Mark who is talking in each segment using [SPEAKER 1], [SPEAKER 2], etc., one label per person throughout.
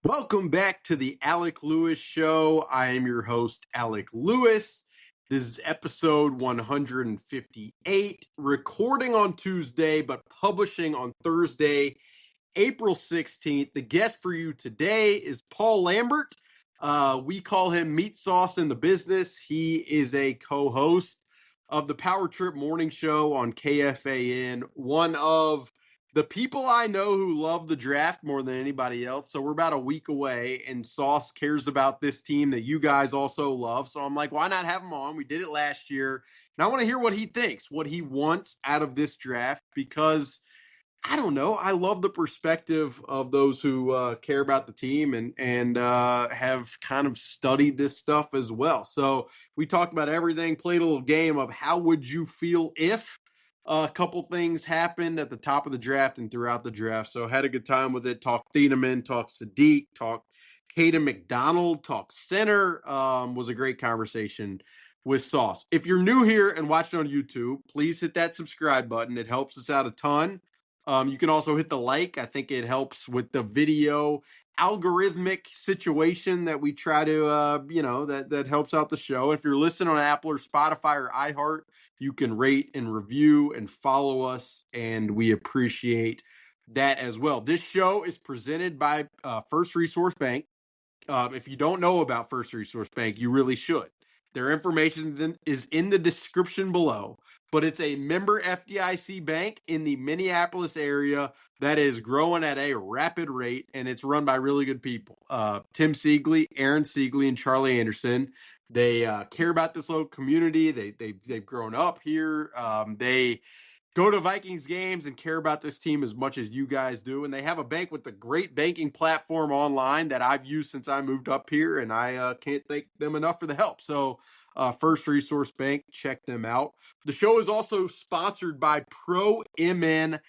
[SPEAKER 1] Welcome back to the Alec Lewis Show. I am your host, Alec Lewis. This is episode 158, recording on Tuesday, but publishing on Thursday, April 16th. The guest for you today is Paul Lambert. We call him Meatsauce in the business. He is a co-host of the Power Trip Morning Show on KFAN, one of the people I know who love the draft more than anybody else. So we're about a week away, and Sauce cares about this team that you guys also love. So I'm like, why not have him on? We did it last year, and I want to hear what he thinks, what he wants out of this draft, because I don't know. I love the perspective of those who care about the team and have kind of studied this stuff as well. So we talked about everything, played a little game of how would you feel if a couple things happened at the top of the draft and throughout the draft. So had a good time with it. Talked Thieneman, talked Sadiq, talked Caden McDonald, talked center. Was a great conversation with Sauce. If you're new here and watching on YouTube, please hit that subscribe button. It helps us out a ton. You can also hit the like. I think it helps with the video algorithmic situation that we try to, that helps out the show. If you're listening on Apple or Spotify or iHeart, you can rate and review and follow us, and we appreciate that as well. This show is presented by First Resource Bank. If you don't know about First Resource Bank, you really should. Their information is in the description below, but it's a member FDIC bank in the Minneapolis area that is growing at a rapid rate, and it's run by really good people. Tim Siegley, Aaron Siegley, and Charlie Anderson. They care about this local community. They've grown up here. They go to Vikings games and care about this team as much as you guys do. And they have a bank with a great banking platform online that I've used since I moved up here, and I can't thank them enough for the help. So First Resource Bank, check them out. The show is also sponsored by Pro MN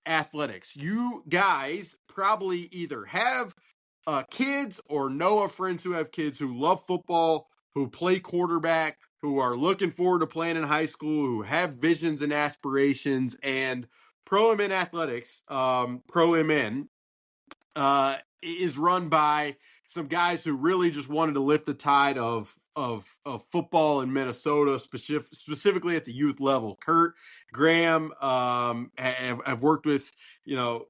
[SPEAKER 1] Athletics. You guys probably either have kids or know of friends who have kids who love football, who play quarterback, who are looking forward to playing in high school, who have visions and aspirations. And Pro MN Athletics, Pro MN, is run by some guys who really just wanted to lift the tide of football in Minnesota, specifically at the youth level. Kurt Graham have worked with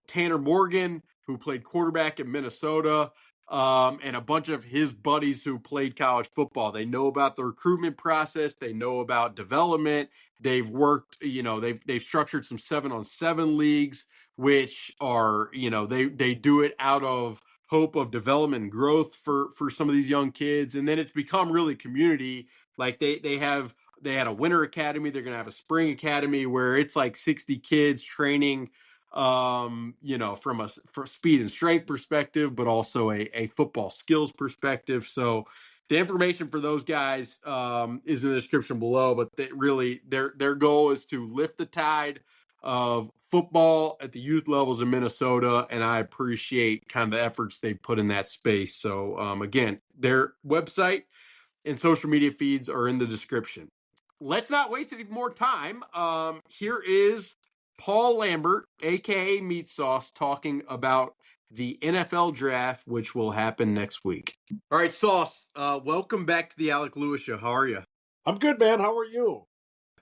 [SPEAKER 1] Tanner Morgan, who played quarterback in Minnesota, and a bunch of his buddies who played college football. They know about the recruitment process. They know about development. They've worked, they've structured some 7-on-7 leagues, which are, they do it out of hope of development and growth for some of these young kids. And then it's become really community. Like they had a winter academy. They're going to have a spring academy where it's like 60 kids training, from for speed and strength perspective, but also a football skills perspective. So the information for those guys is in the description below, but their goal is to lift the tide of football at the youth levels in Minnesota, and I appreciate kind of the efforts they've put in that space. So again, their website and social media feeds are in the description. Let's not waste any more time. Here is Paul Lambert, aka Meatsauce, talking about the NFL draft, which will happen next week. All right, Sauce, welcome back to the Alec Lewis Show. How are you?
[SPEAKER 2] I'm good, man. How are you?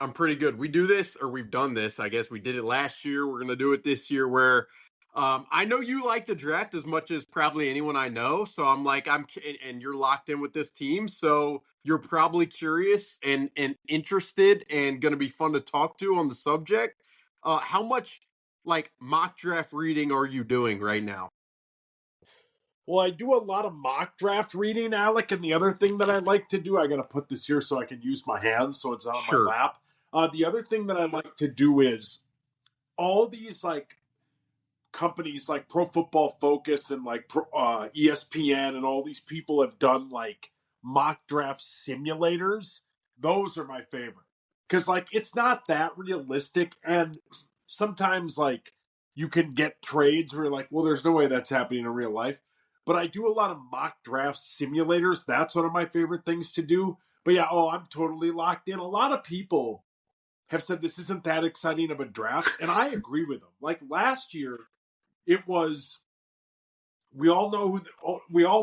[SPEAKER 1] I'm pretty good. We do this, or we've done this. I guess we did it last year. We're going to do it this year where I know you like the draft as much as probably anyone I know. So I'm like, and you're locked in with this team. So you're probably curious and interested and going to be fun to talk to on the subject. How much like mock draft reading are you doing right now?
[SPEAKER 2] Well, I do a lot of mock draft reading, Alec, and the other thing that I like to do, I got to put this here so I can use my hands so it's on my lap. The other thing that I like to do is all these like companies like Pro Football Focus and like ESPN and all these people have done like mock draft simulators. Those are my favorite because like it's not that realistic, and sometimes like you can get trades where you're like, well, there's no way that's happening in real life. But I do a lot of mock draft simulators. That's one of my favorite things to do. But yeah, I'm totally locked in. A lot of people have said this isn't that exciting of a draft, and I agree with them. Like last year, it was we all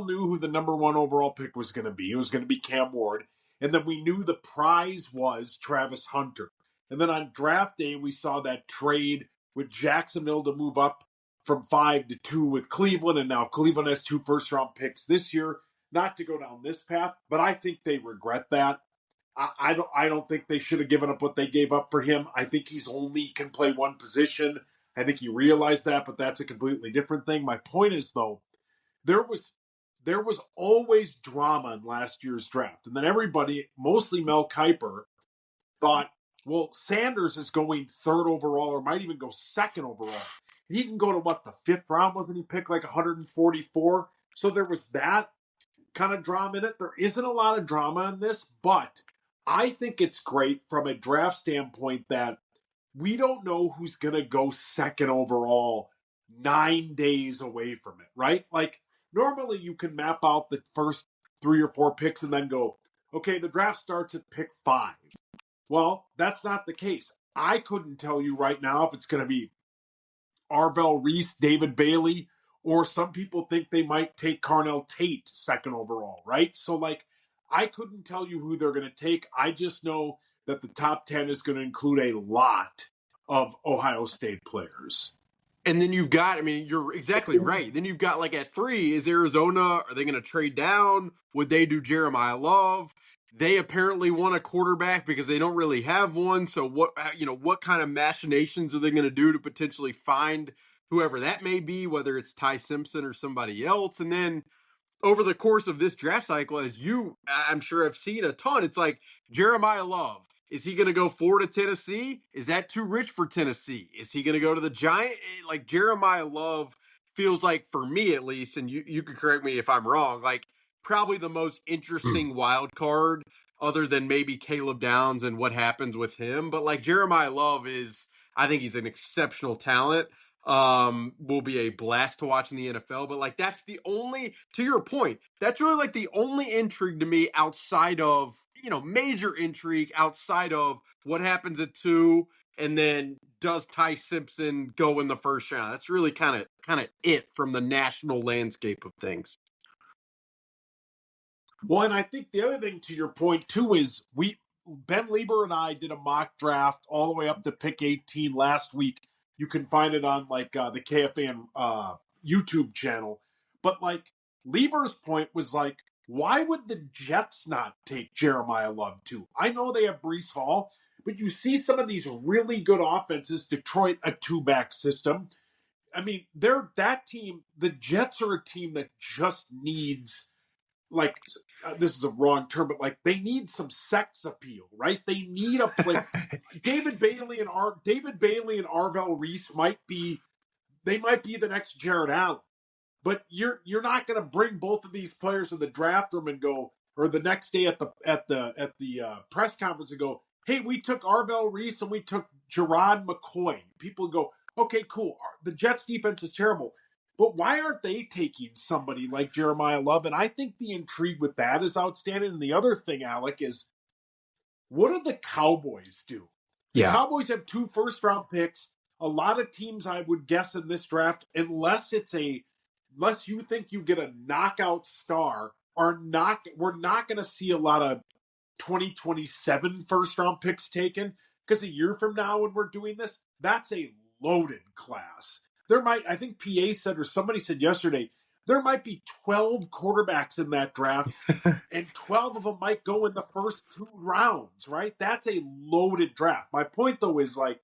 [SPEAKER 2] knew who the number one overall pick was going to be. It was going to be Cam Ward, and then we knew the prize was Travis Hunter. And then on draft day, we saw that trade with Jacksonville to move up from 5 to 2 with Cleveland, and now Cleveland has 2 first-round picks this year. Not to go down this path, but I think they regret that. I don't think they should have given up what they gave up for him. I think he's only can play one position. I think he realized that, but that's a completely different thing. My point is, though, there was always drama in last year's draft. And then everybody, mostly Mel Kiper, thought, well, Sanders is going 3rd overall or might even go 2nd overall. He can go to the 5th round, wasn't he picked like 144? So there was that kind of drama in it. There isn't a lot of drama in this, but I think it's great from a draft standpoint that we don't know who's going to go 2nd overall 9 days away from it, right? Like normally you can map out the first 3 or 4 picks and then go, okay, the draft starts at pick 5. Well, that's not the case. I couldn't tell you right now if it's going to be Arvell Reese, David Bailey, or some people think they might take Carnell Tate 2nd overall, right? So, like, I couldn't tell you who they're going to take. I just know that the top 10 is going to include a lot of Ohio State players.
[SPEAKER 1] And then you've got, I mean, you're exactly right. Then you've got, like, at 3, is Arizona, are they going to trade down? Would they do Jeremiah Love? They apparently want a quarterback because they don't really have one. So what kind of machinations are they going to do to potentially find whoever that may be, whether it's Ty Simpson or somebody else? And then over the course of this draft cycle, as you, I'm sure, have seen a ton, it's like Jeremiah Love. Is he going to go 4 to Tennessee? Is that too rich for Tennessee? Is he going to go to the Giant? Like Jeremiah Love feels like, for me at least, and you could correct me if I'm wrong, like probably the most interesting wild card other than maybe Caleb Downs and what happens with him. But like Jeremiah Love is, I think he's an exceptional talent. Will be a blast to watch in the NFL. But like that's the only, to your point, that's really like the only intrigue to me outside of, major intrigue outside of what happens at 2, and then does Ty Simpson go in the first round? That's really kind of it from the national landscape of things.
[SPEAKER 2] Well, and I think the other thing to your point too is Ben Lieber and I did a mock draft all the way up to pick 18 last week. You can find it on like the KFAN YouTube channel. But like Lieber's point was like, why would the Jets not take Jeremiah Love too? I know they have Breece Hall, but you see some of these really good offenses, Detroit, a 2-back system. I mean, they're that team. The Jets are a team that just needs, like, this is a wrong term, but like they need some sex appeal, right? They need a play. David Bailey and Arvell Reese might be the next Jared Allen, but you're not going to bring both of these players to the draft room and go, or the next day at the press conference and go, hey, we took Arvell Reese and we took Gerard McCoy. People go, okay, cool. The Jets defense is terrible. But why aren't they taking somebody like Jeremiah Love? And I think the intrigue with that is outstanding. And the other thing, Alec, is what do the Cowboys do? The Cowboys have 2 first-round picks. A lot of teams, I would guess, in this draft, unless you think you get a knockout star, we're not going to see a lot of 2027 first-round picks taken, because a year from now when we're doing this, that's a loaded class. I think PA said, or somebody said yesterday, there might be 12 quarterbacks in that draft, and 12 of them might go in the first 2 rounds, right? That's a loaded draft. My point, though, is like,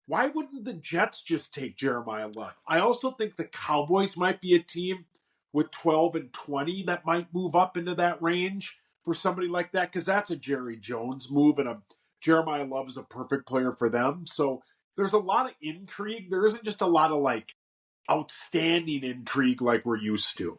[SPEAKER 2] why wouldn't the Jets just take Jeremiah Love? I also think the Cowboys might be a team with 12 and 20 that might move up into that range for somebody like that, because that's a Jerry Jones move, and Jeremiah Love is a perfect player for them. So there's a lot of intrigue. There isn't just a lot of like outstanding intrigue like we're used to.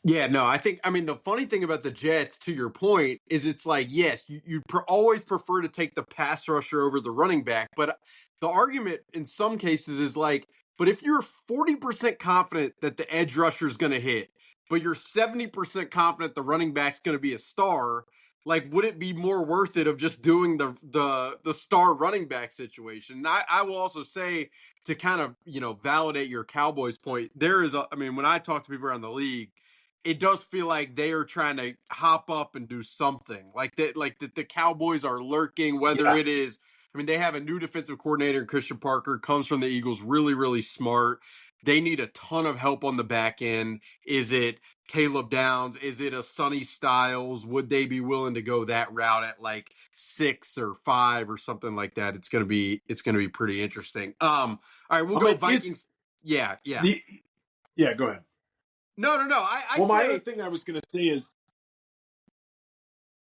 [SPEAKER 1] Yeah, no, the funny thing about the Jets, to your point, is it's like, yes, you always prefer to take the pass rusher over the running back. But the argument in some cases is like, but if you're 40% confident that the edge rusher is going to hit, but you're 70% confident the running back's going to be a star, like, would it be more worth it of just doing the star running back situation? And I will also say, to kind of, validate your Cowboys point, I mean, when I talk to people around the league, it does feel like they are trying to hop up and do something. Like the Cowboys are lurking, whether
[SPEAKER 2] Yeah.
[SPEAKER 1] it is, I mean, they have a new defensive coordinator, Christian Parker, comes from the Eagles, really, really smart. They need a ton of help on the back end. Is it Caleb Downs? Is it a Sonny Styles? Would they be willing to go that route at like 6 or 5 or something like that? It's gonna be pretty interesting. All right, we'll
[SPEAKER 2] I
[SPEAKER 1] go
[SPEAKER 2] mean, is
[SPEAKER 1] Vikings. Yeah, yeah.
[SPEAKER 2] the yeah, go ahead.
[SPEAKER 1] No, no, no. I'd
[SPEAKER 2] Well, my other
[SPEAKER 1] say,
[SPEAKER 2] thing I was going to say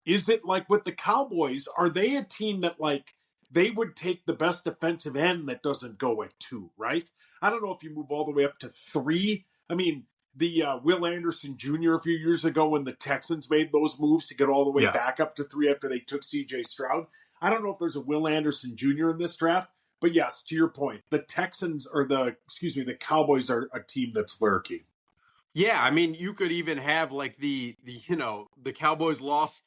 [SPEAKER 2] is it like with the Cowboys, are they a team that like they would take the best defensive end that doesn't go at 2, right? I don't know if you move all the way up to 3. I mean, the Will Anderson Jr. a few years ago when the Texans made those moves to get all the way
[SPEAKER 1] yeah.
[SPEAKER 2] back up to 3 after they took C.J. Stroud. I don't know if there's a Will Anderson Jr. in this draft, but yes, to your point, the Cowboys are a team that's lurking.
[SPEAKER 1] Yeah, I mean, you could even have like the Cowboys lost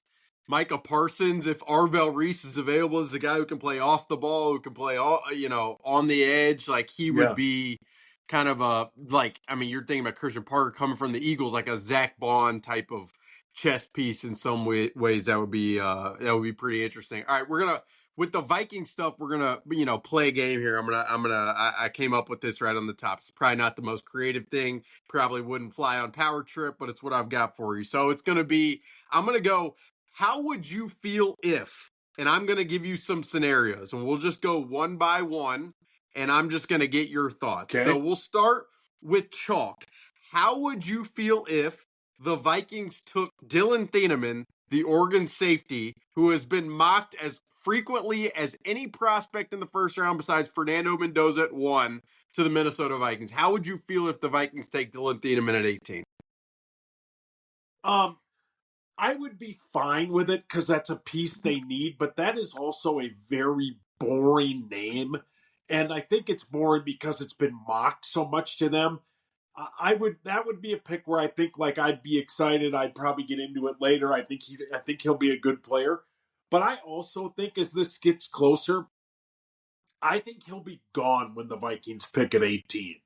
[SPEAKER 1] Micah Parsons. If Arvell Reese is available as a guy who can play off the ball, who can play on the edge, like he would
[SPEAKER 2] Yeah.
[SPEAKER 1] be kind of I mean, you're thinking about Christian Parker coming from the Eagles, like a Zach Bond type of chess piece in some ways. That would be pretty interesting. All right, we're gonna with the Viking stuff, we're gonna play a game here. I came up with this right on the top. It's probably not the most creative thing, probably wouldn't fly on Power Trip, but it's what I've got for you. So I'm going to go, how would you feel if, and I'm going to give you some scenarios and we'll just go one by one and I'm just going to get your thoughts. So
[SPEAKER 2] Okay.
[SPEAKER 1] we'll start with chalk. How would you feel if the Vikings took Dylan Thieneman, the Oregon safety, who has been mocked as frequently as any prospect in the first round besides Fernando Mendoza at 1, to the Minnesota Vikings? How would you feel if the Vikings take Dylan Thieneman at 18?
[SPEAKER 2] Um, I would be fine with it because that's a piece they need, but that is also a very boring name. And I think it's boring because it's been mocked so much to them. That would be a pick where I think like I'd be excited. I'd probably get into it later. I think he'll be a good player. But I also think as this gets closer, I think he'll be gone when the Vikings pick at 18.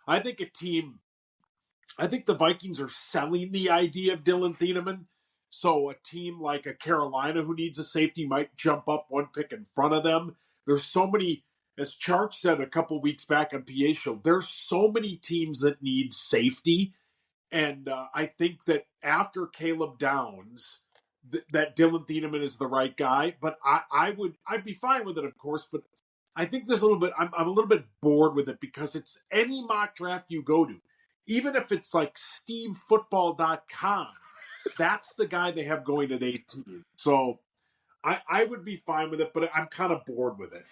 [SPEAKER 2] I think a team I think the Vikings are selling the idea of Dylan Thieneman. So a team like a Carolina who needs a safety might jump up one pick in front of them. There's so many, as Charch said a couple weeks back on PA Show, there's so many teams that need safety. And I think that after Caleb Downs, that Dylan Thieneman is the right guy. But I'd be fine with it, of course. But I think there's a little bit. I'm a little bit bored with it because it's any mock draft you go to, even if it's like SteveFootball.com, that's the guy they have going at 18. So I would be fine with it, but I'm kind of bored with it.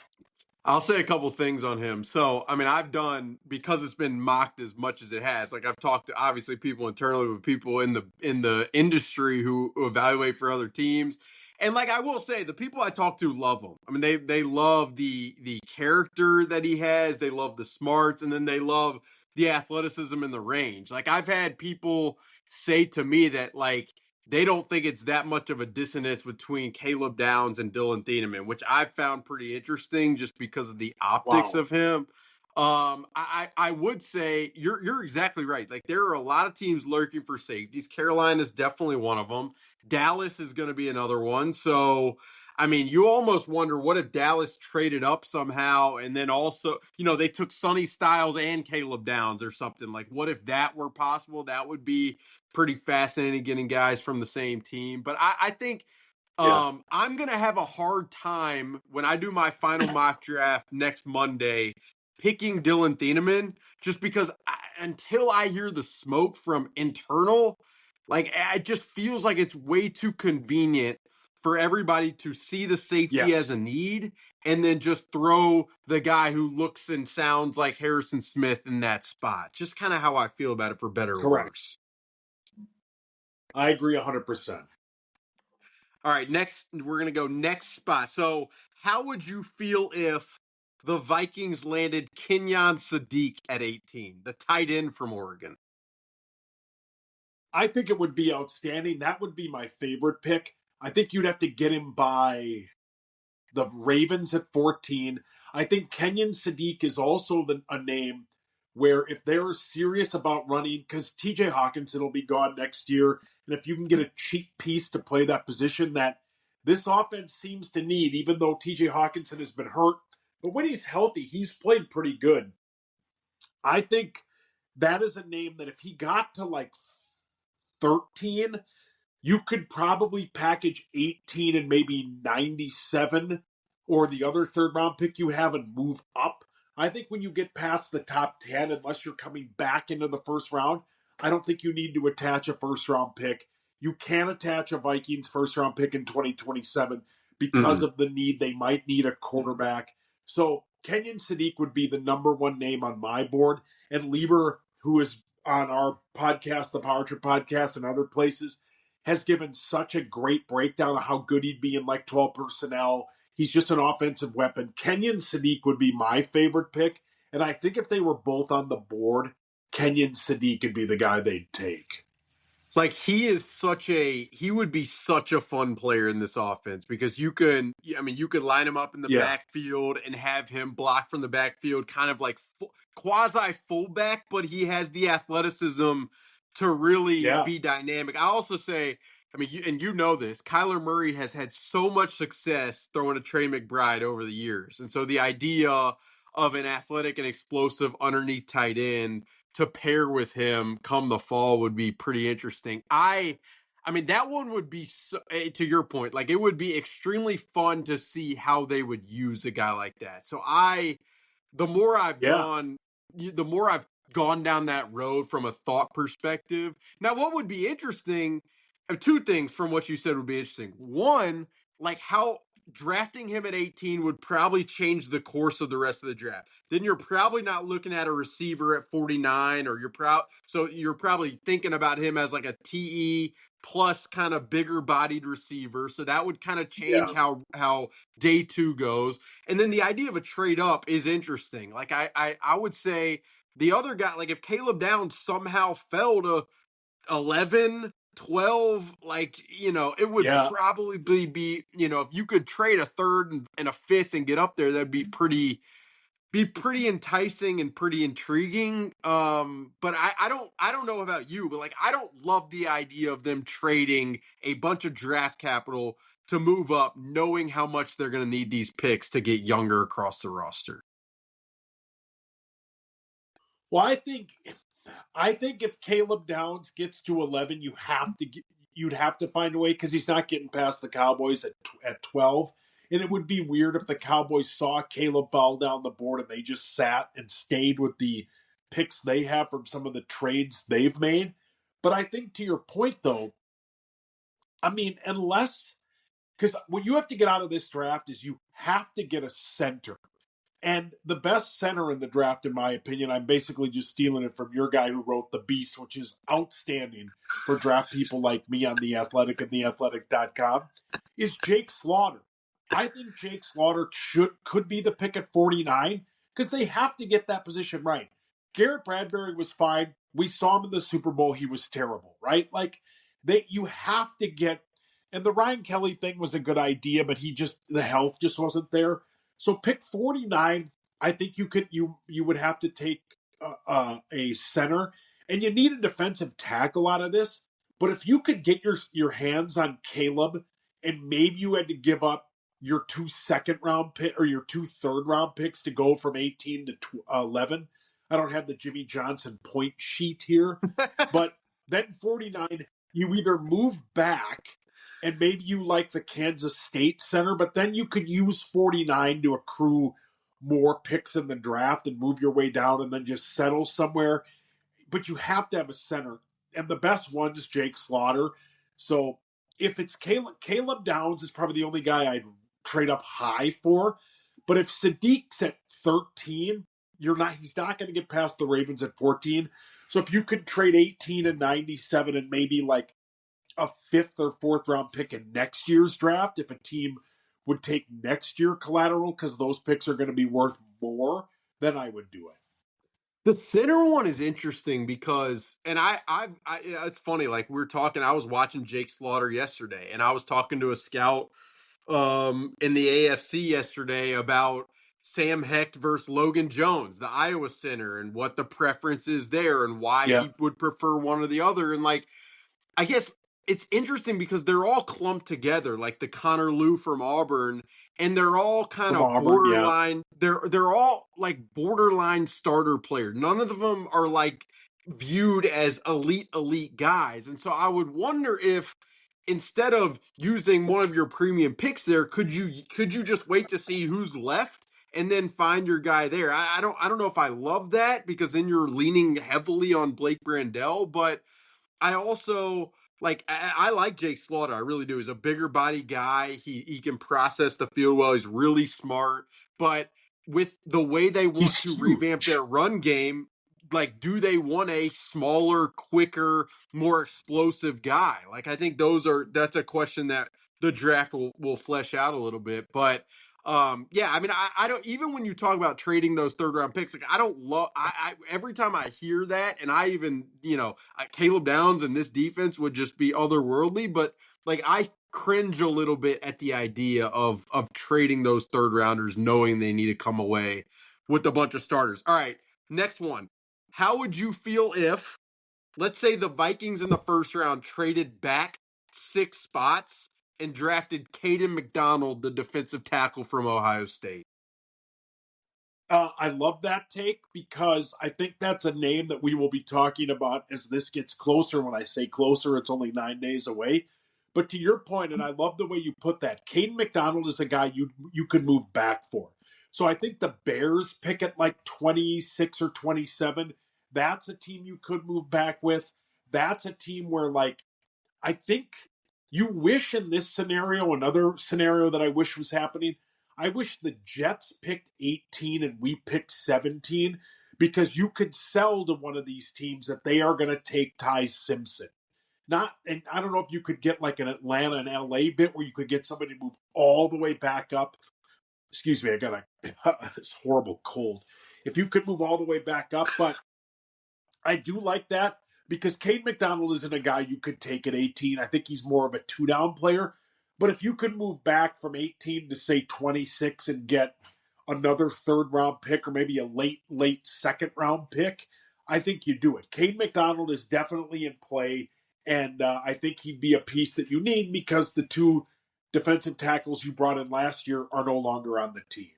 [SPEAKER 1] I'll say a couple things on him. So, I mean, because it's been mocked as much as it has. Like I've talked to obviously people internally, with people in the industry who evaluate for other teams. And like I will say, the people I talk to love him. I mean, they love the character that he has. They love the smarts, and then they love the athleticism and the range. Like I've had people say to me that like they don't think it's that much of a dissonance between Caleb Downs and Dylan Thieneman, which I found pretty interesting just because of the optics
[SPEAKER 2] Wow.
[SPEAKER 1] of him. I would say you're exactly right. Like there are a lot of teams lurking for safeties. Carolina is definitely one of them. Dallas is going to be another one. So I mean, you almost wonder what if Dallas traded up somehow and then also, they took Sonny Styles and Caleb Downs or something. Like, what if that were possible? That would be pretty fascinating getting guys from the same team. But I think
[SPEAKER 2] Yeah.
[SPEAKER 1] I'm going to have a hard time when I do my final mock draft next Monday picking Dylan Thieneman just because until I hear the smoke from internal, like it just feels like it's way too convenient for everybody to see the safety as a
[SPEAKER 2] Yes.
[SPEAKER 1] need and then just throw the guy who looks and sounds like Harrison Smith in that spot. Just kind of how I feel about it, for better or
[SPEAKER 2] Correct.
[SPEAKER 1] worse.
[SPEAKER 2] I agree 100%.
[SPEAKER 1] All right, next we're going to go next spot. So, how would you feel if the Vikings landed Kenyon Sadiq at 18, the tight end from Oregon?
[SPEAKER 2] I think it would be outstanding. That would be my favorite pick. I think you'd have to get him by the Ravens at 14. I think Kenyon Sadiq is also a name where if they're serious about running, because TJ Hawkinson will be gone next year, and if you can get a cheap piece to play that position that this offense seems to need, even though TJ Hawkinson has been hurt, but when he's healthy, he's played pretty good. I think that is a name that if he got to like 13, you could probably package 18 and maybe 97 or the other third round pick you have and move up. I think when you get past the top 10, unless you're coming back into the first round, I don't think you need to attach a first round pick. You can attach a Vikings first round pick in 2027 because of the need. They might need a quarterback. So Kenyon Sadiq would be the number one name on my board. And Lieber, who is on our podcast, the Power Trip podcast, and other places, has given such a great breakdown of how good he'd be in like 12 personnel. He's just an offensive weapon. Kenyon Sadiq would be my favorite pick. And I think if they were both on the board, Kenyon Sadiq would be the guy they'd take.
[SPEAKER 1] Like he would be such a fun player in this offense because you could line him up in the backfield and have him block from the backfield, kind of like quasi fullback, but he has the athleticism to really be dynamic. I also say, you know this, Kyler Murray has had so much success throwing to Trey McBride over the years. And so the idea of an athletic and explosive underneath tight end to pair with him come the fall would be pretty interesting. That one would be, to your point, like it would be extremely fun to see how they would use a guy like that. So the more I've gone down that road from a thought perspective. Now, what would be interesting, two things from what you said would be interesting. One, like how drafting him at 18 would probably change the course of the rest of the draft. Then you're probably not looking at a receiver at 49, or so you're probably thinking about him as like a TE plus kind of bigger bodied receiver. So that would kind of change how day two goes. And then the idea of a trade up is interesting. Like I would say the other guy, like if Caleb Downs somehow fell to 11, 12, it would probably be, if you could trade a third and a fifth and get up there, that'd be pretty enticing and pretty intriguing. But I don't know about you, but like I don't love the idea of them trading a bunch of draft capital to move up, knowing how much they're going to need these picks to get younger across the roster.
[SPEAKER 2] Well, I think if Caleb Downs gets to 11, you'd have to find a way, because he's not getting past the Cowboys at 12. And it would be weird if the Cowboys saw Caleb fall down the board and they just sat and stayed with the picks they have from some of the trades they've made. But I think to your point, though, because what you have to get out of this draft is you have to get a center. And the best center in the draft, in my opinion, I'm basically just stealing it from your guy who wrote The Beast, which is outstanding for draft people like me on The Athletic and theathletic.com, is Jake Slaughter. I think Jake Slaughter could be the pick at 49 because they have to get that position right. Garrett Bradbury was fine. We saw him in the Super Bowl. He was terrible, right? Like, you have to get, and the Ryan Kelly thing was a good idea, but the health just wasn't there. So pick 49, I think you would have to take a center, and you need a defensive tackle out of this. But if you could get your hands on Caleb, and maybe you had to give up your 2 second-round pick or your 2 third-round picks to go from 18 to 11. I don't have the Jimmy Johnson point sheet here, but then 49, you either move back and maybe you like the Kansas State center, but then you could use 49 to accrue more picks in the draft and move your way down and then just settle somewhere. But you have to have a center. And the best one is Jake Slaughter. So if it's Caleb Downs is probably the only guy I'd trade up high for. But if Sadiq's at 13, he's not going to get past the Ravens at 14. So if you could trade 18 and 97 and maybe like a 5th or 4th round pick in next year's draft, if a team would take next year collateral because those picks are going to be worth more, then I would do it.
[SPEAKER 1] The center one is interesting because, and it's funny. Like we were talking, I was watching Jake Slaughter yesterday, and I was talking to a scout in the AFC yesterday about Sam Hecht versus Logan Jones, the Iowa center, and what the preference is there, and why
[SPEAKER 2] Yeah,
[SPEAKER 1] he would prefer one or the other. And like, I guess it's interesting because they're all clumped together, like the Connor Lew from Auburn, and they're all kind
[SPEAKER 2] from
[SPEAKER 1] of
[SPEAKER 2] Auburn. Yeah,
[SPEAKER 1] borderline. They're all like borderline starter players. None of them are like viewed as elite guys, and so I would wonder if instead of using one of your premium picks there, could you just wait to see who's left and then find your guy there? I don't know if I love that because then you're leaning heavily on Blake Brandel, but I also like I like Jake Slaughter. I really do. He's a bigger body guy. He can process the field well. He's really smart. But with the way they want
[SPEAKER 2] he's
[SPEAKER 1] to revamp their
[SPEAKER 2] huge.
[SPEAKER 1] run game, like do they want a smaller, quicker, more explosive guy? Like I think that's a question that the draft will flesh out a little bit. But yeah, I mean, I don't, even when you talk about trading those third round picks, like I don't love, every time I hear that, and I even, Caleb Downs and this defense would just be otherworldly, but like I cringe a little bit at the idea of trading those third rounders, knowing they need to come away with a bunch of starters. All right, next one. How would you feel if, let's say, the Vikings in the first round traded back 6 spots and drafted Caden McDonald, the defensive tackle from Ohio State?
[SPEAKER 2] I love that take because I think that's a name that we will be talking about as this gets closer. When I say closer, it's only 9 days away. But to your point, and I love the way you put that, Caden McDonald is a guy you could move back for. So I think the Bears pick at like 26 or 27. That's a team you could move back with. That's a team where, like, I think you wish in this scenario, another scenario that I wish was happening, I wish the Jets picked 18 and we picked 17 because you could sell to one of these teams that they are going to take Ty Simpson. Not, and I don't know if you could get like an Atlanta and LA bit where you could get somebody to move all the way back up. Excuse me, I got this horrible cold. If you could move all the way back up, but I do like that because Cade McDonald isn't a guy you could take at 18. I think he's more of a two down player. But if you could move back from 18 to say 26 and get another third round pick or maybe a late second round pick, I think you do it. Cade McDonald is definitely in play. And I think he'd be a piece that you need because the two defensive tackles you brought in last year are no longer on the team.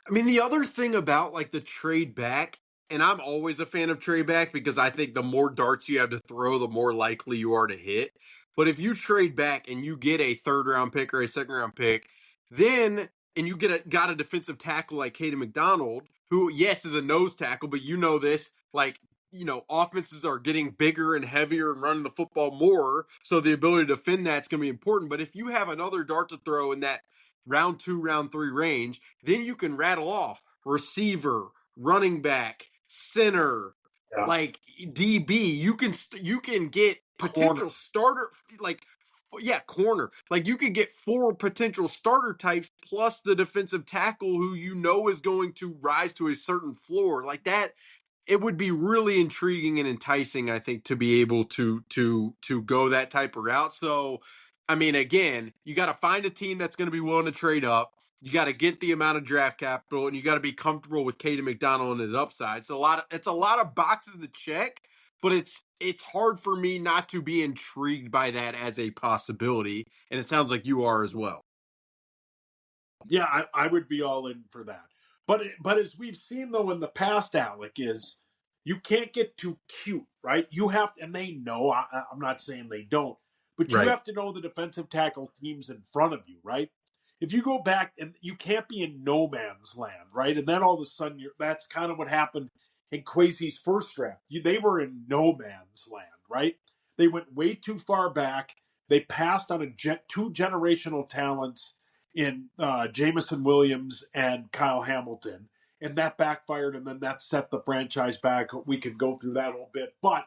[SPEAKER 1] I mean, the other thing about like the trade back, and I'm always a fan of trade back because I think the more darts you have to throw, the more likely you are to hit. But if you trade back and you get a third round pick or a second round pick, then and you got a defensive tackle like Caden McDonald, who yes is a nose tackle, but you know this, like offenses are getting bigger and heavier and running the football more, so the ability to defend that's going to be important. But if you have another dart to throw in that round 2, round 3 range, then you can rattle off receiver, running back, center,
[SPEAKER 2] Yeah.
[SPEAKER 1] like DB. You can get
[SPEAKER 2] Corner.
[SPEAKER 1] potential starter, like yeah, corner. Like you could get 4 potential starter types plus the defensive tackle who is going to rise to a certain floor. Like that, it would be really intriguing and enticing, I think, to be able to go that type of route. So, I mean, again, you got to find a team that's going to be willing to trade up. You got to get the amount of draft capital, and you got to be comfortable with Caden McDonald and his upside. So it's a lot of boxes to check, but it's hard for me not to be intrigued by that as a possibility, and it sounds like you are as well.
[SPEAKER 2] Yeah, I would be all in for that. But as we've seen though in the past, Alec, is you can't get too cute, right? You have to, and they know. I'm not saying they don't, but you
[SPEAKER 1] Right.
[SPEAKER 2] have to know the defensive tackle teams in front of you, right? If you go back and you can't be in no man's land, right? And then all of a sudden, that's kind of what happened in Kwesi's first draft. They were in no man's land, right? They went way too far back. They passed on two generational talents in Jameson Williams and Kyle Hamilton, and that backfired, and then that set the franchise back. We could go through that a little bit, but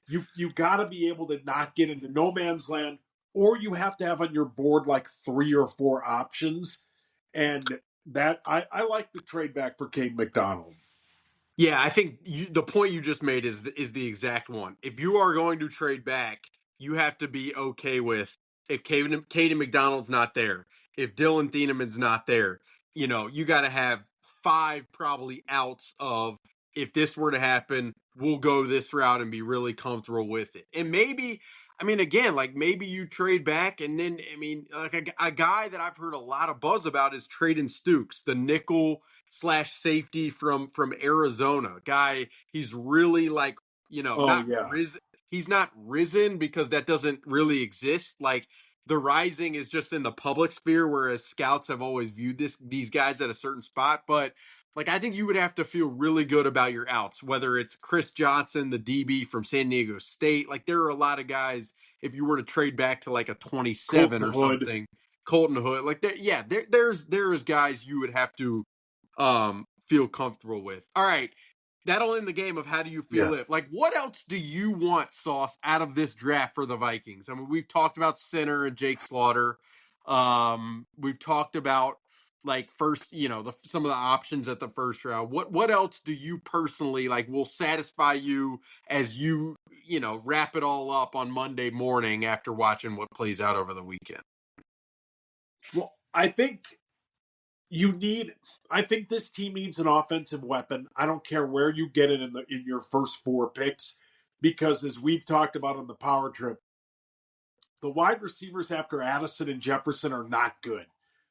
[SPEAKER 2] you got to be able to not get into no man's land, or you have to have on your board like 3 or 4 options, and that I like the trade back for Cade McDonald.
[SPEAKER 1] Yeah, I think the point you just made is the exact one. If you are going to trade back, you have to be okay with if Caden McDonald's not there, if Dylan Thieneman's not there, you got to have five probably outs of if this were to happen, we'll go this route and be really comfortable with it. And maybe, I mean, again, like maybe you trade back and then, I mean, like a guy that I've heard a lot of buzz about is Traden Stukes, the nickel slash safety from Arizona. Guy, he's really like,
[SPEAKER 2] Oh
[SPEAKER 1] not
[SPEAKER 2] yeah,
[SPEAKER 1] risen. He's not risen because that doesn't really exist. Like the rising is just in the public sphere, whereas scouts have always viewed these guys at a certain spot. But like I think you would have to feel really good about your outs, whether it's Chris Johnson, the DB from San Diego State. Like there are a lot of guys, if you were to trade back to like a 27
[SPEAKER 2] Colton
[SPEAKER 1] or
[SPEAKER 2] Hood.
[SPEAKER 1] something, Colton Hood, like that, yeah, there's guys you would have to feel comfortable with. All right. That'll end the game of how do you feel
[SPEAKER 2] Yeah.
[SPEAKER 1] if. Like, what else do you want, Sauce, out of this draft for the Vikings? I mean, we've talked about center and Jake Slaughter. We've talked about like first, some of the options at the first round. What else do you personally like will satisfy you as wrap it all up on Monday morning after watching what plays out over the weekend?
[SPEAKER 2] Well, I think this team needs an offensive weapon. I don't care where you get it in your first four picks, because as we've talked about on the power trip, the wide receivers after Addison and Jefferson are not good.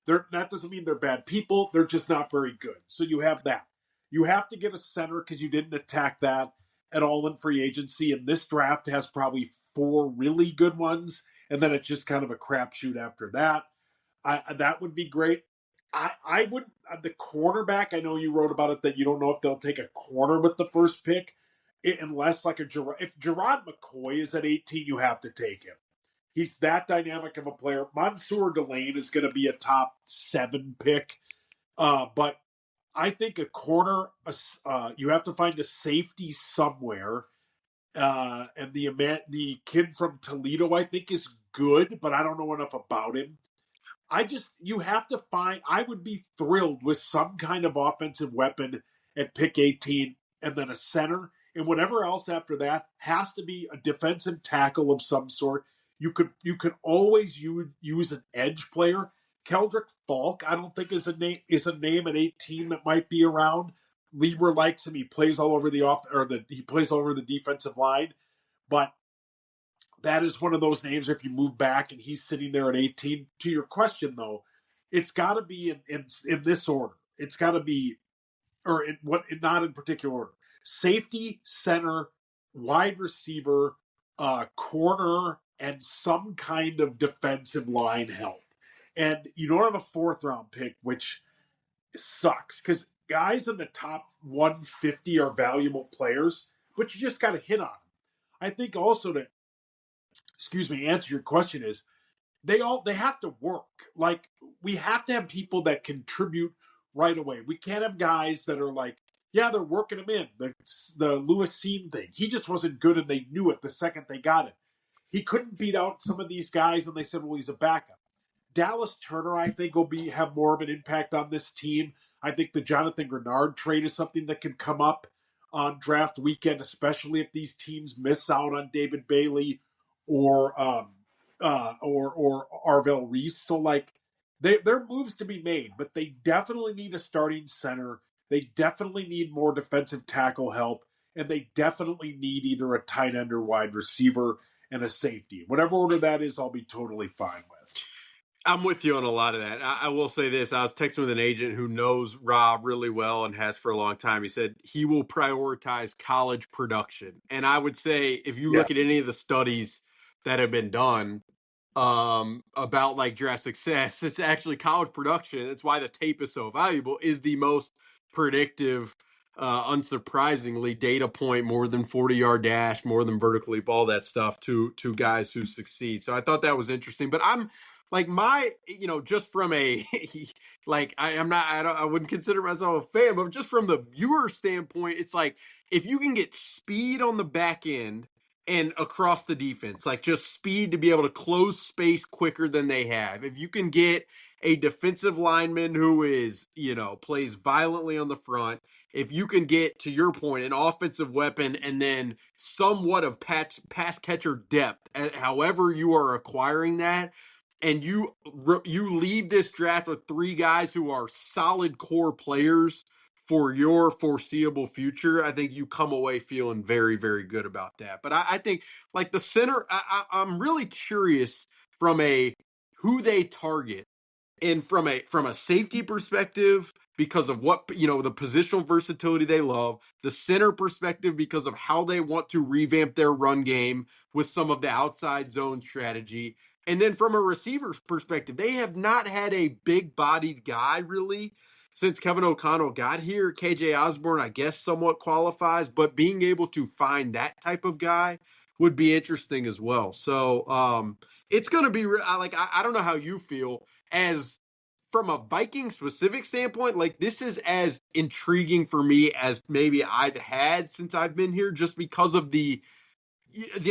[SPEAKER 2] That doesn't mean they're bad people. They're just not very good. So you have that. You have to get a center because you didn't attack that at all in free agency. And this draft has probably four really good ones, and then it's just kind of a crapshoot after that. That would be great. I would the cornerback. I know you wrote about it that you don't know if they'll take a corner with the first pick, unless like if Gerard McCoy is at 18, you have to take him. He's that dynamic of a player. Mansour Delane is going to be a top 7 pick, but I think a corner. You have to find a safety somewhere, and the kid from Toledo I think is good, but I don't know enough about him. You have to find, I would be thrilled with some kind of offensive weapon at pick 18 and then a center. And whatever else after that has to be a defensive tackle of some sort. You could always use an edge player. Keldrick Falk, I don't think is a name at 18 that might be around. Lieber likes him. He plays all over he plays all over the defensive line. But that is one of those names. If you move back and he's sitting there at 18, to your question though, it's got to be in this order. It's got to be, not in particular order. Safety, center, wide receiver, corner, and some kind of defensive line help. And you don't have a fourth round pick, which sucks because guys in the top 150 are valuable players, but you just got to hit on them. I think also to answer your question is they have to work. Like we have to have people that contribute right away. We can't have guys that are like, yeah, they're working him in. The Lewis Seam thing. He just wasn't good and they knew it the second they got it. He couldn't beat out some of these guys and they said, well, he's a backup. Dallas Turner, I think, will have more of an impact on this team. I think the Jonathan Grenard trade is something that can come up on draft weekend, especially if these teams miss out on David Bailey or Arvell Reese. So like there are moves to be made, but they definitely need a starting center. They definitely need more defensive tackle help, and they definitely need either a tight end or wide receiver and a safety. Whatever order that is, I'll be totally fine with.
[SPEAKER 1] I'm with you on a lot of that. I will say this. I was texting with an agent who knows Rob really well and has for a long time. He said he will prioritize college production. And I would say if you
[SPEAKER 2] Yeah.
[SPEAKER 1] look at any of the studies that have been done about like draft success, it's actually college production. That's why the tape is so valuable, is the most predictive, unsurprisingly, data point, more than 40-yard dash, more than vertical leap, all that stuff to guys who succeed. So I thought that was interesting. But I'm like just from a like I wouldn't consider myself a fan, but just from the viewer standpoint, it's like if you can get speed on the back end and across the defense, like just speed to be able to close space quicker than they have. If you can get a defensive lineman who is, plays violently on the front, if you can get, to your point, an offensive weapon and then somewhat of pass catcher depth, however you are acquiring that, and you leave this draft with three guys who are solid core players for your foreseeable future, I think you come away feeling very, very good about that. But I think like the center, I'm really curious from a who they target and from a safety perspective because of what the positional versatility they love, the center perspective because of how they want to revamp their run game with some of the outside zone strategy, and then from a receiver's perspective, they have not had a big bodied guy really since Kevin O'Connell got here. KJ Osborne, I guess, somewhat qualifies, but being able to find that type of guy would be interesting as well. So it's going to be like, I don't know how you feel as from a Viking specific standpoint. Like, this is as intriguing for me as maybe I've had since I've been here, just because of the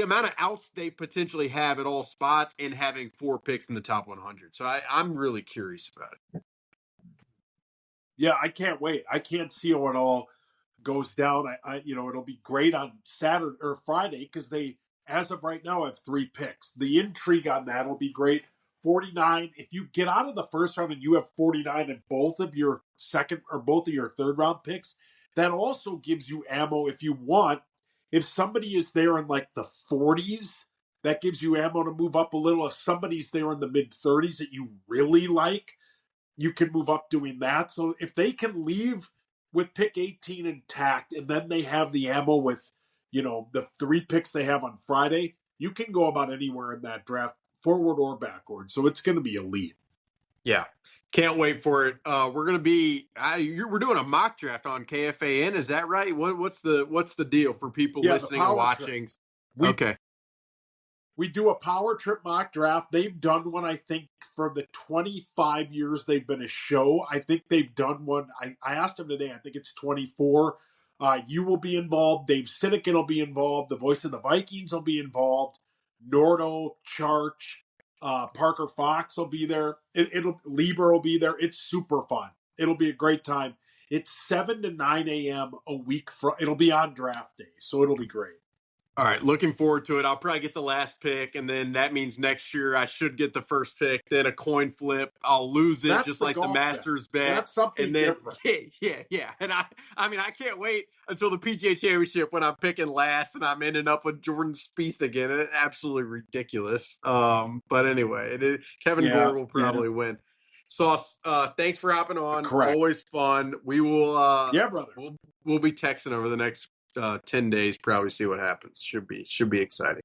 [SPEAKER 1] amount of outs they potentially have at all spots and having 4 picks in the top 100. So I'm really curious about it.
[SPEAKER 2] Yeah, I can't wait. I can't see how it all goes down. It'll be great on Saturday or Friday because they, as of right now, have 3 picks. The intrigue on that will be great. 49. If you get out of the first round and you have 49 in both of your second or both of your third round picks, that also gives you ammo if you want. If somebody is there in like the 40s, that gives you ammo to move up a little. If somebody's there in the mid 30s that you really like, you can move up doing that. So if they can leave with pick 18 intact and then they have the ammo with, the 3 picks they have on Friday, you can go about anywhere in that draft, forward or backward. So it's going to be elite.
[SPEAKER 1] Yeah. Can't wait for it. We're going to be, we're doing a mock draft on KFAN. Is that right? What's the deal for people
[SPEAKER 2] Yeah, the
[SPEAKER 1] listening and
[SPEAKER 2] power trip.
[SPEAKER 1] watching?
[SPEAKER 2] We
[SPEAKER 1] Okay.
[SPEAKER 2] we do a power trip mock draft. They've done one, I think, for the 25 years they've been a show. I think they've done one. I asked them today. I think it's 24. You will be involved. Dave Sinekin will be involved. The voice of the Vikings will be involved. Nordo, Charch, Parker Fox will be there. Lieber will be there. It's super fun. It'll be a great time. It's 7 to 9 a.m. a week. It'll be on draft day, so it'll be great.
[SPEAKER 1] All right, looking forward to it. I'll probably get the last pick, and then that means next year I should get the first pick. Then a coin flip, I'll lose it,
[SPEAKER 2] That's
[SPEAKER 1] just
[SPEAKER 2] the
[SPEAKER 1] like the
[SPEAKER 2] golf bet.
[SPEAKER 1] Masters bet.
[SPEAKER 2] That's something
[SPEAKER 1] And then
[SPEAKER 2] different.
[SPEAKER 1] yeah. And I mean, I can't wait until the PGA Championship when I'm picking last and I'm ending up with Jordan Spieth again. It's absolutely ridiculous. But anyway, Kevin Gore will probably win. Sauce, thanks for hopping on.
[SPEAKER 2] Correct.
[SPEAKER 1] Always fun. We will.
[SPEAKER 2] Yeah, brother.
[SPEAKER 1] We'll be texting over the next 10 days, probably see what happens. Should be exciting.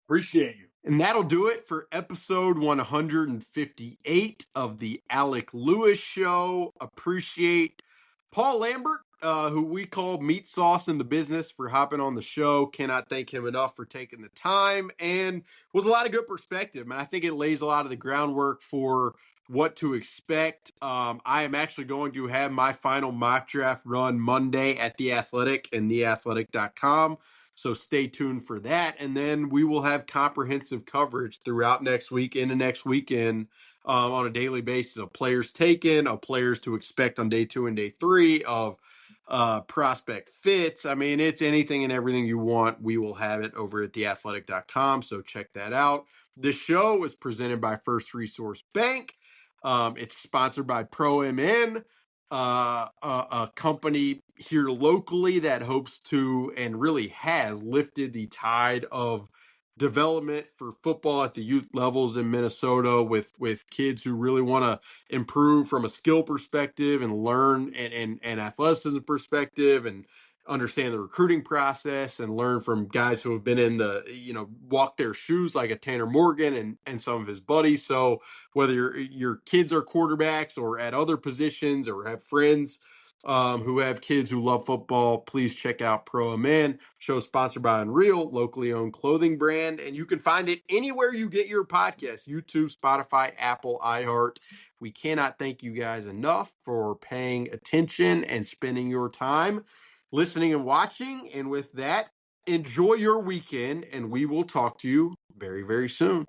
[SPEAKER 2] Appreciate you.
[SPEAKER 1] And that'll do it for episode 158 of the Alec Lewis Show. Appreciate Paul Lambert, who we call Meatsauce in the business, for hopping on the show. Cannot thank him enough for taking the time, and was a lot of good perspective. And I think it lays a lot of the groundwork for what to expect. I am actually going to have my final mock draft run Monday at The Athletic and theathletic.com. So stay tuned for that. And then we will have comprehensive coverage throughout next week into next weekend on a daily basis of players taken, of players to expect on day 2 and day 3, of prospect fits. I mean, it's anything and everything you want. We will have it over at theathletic.com. So check that out. This show is presented by First Resource Bank. It's sponsored by ProMN, a company here locally that hopes to and really has lifted the tide of development for football at the youth levels in Minnesota with kids who really want to improve from a skill perspective and learn and athleticism perspective and understand the recruiting process and learn from guys who have been in the, walk their shoes, like a Tanner Morgan and some of his buddies. So whether your kids are quarterbacks or at other positions or have friends who have kids who love football, please check out ProMN. Show sponsored by Unreal, locally owned clothing brand. And you can find it anywhere you get your podcasts: YouTube, Spotify, Apple, iHeart. We cannot thank you guys enough for paying attention and spending your time listening and watching. And with that, enjoy your weekend, and we will talk to you very, very soon.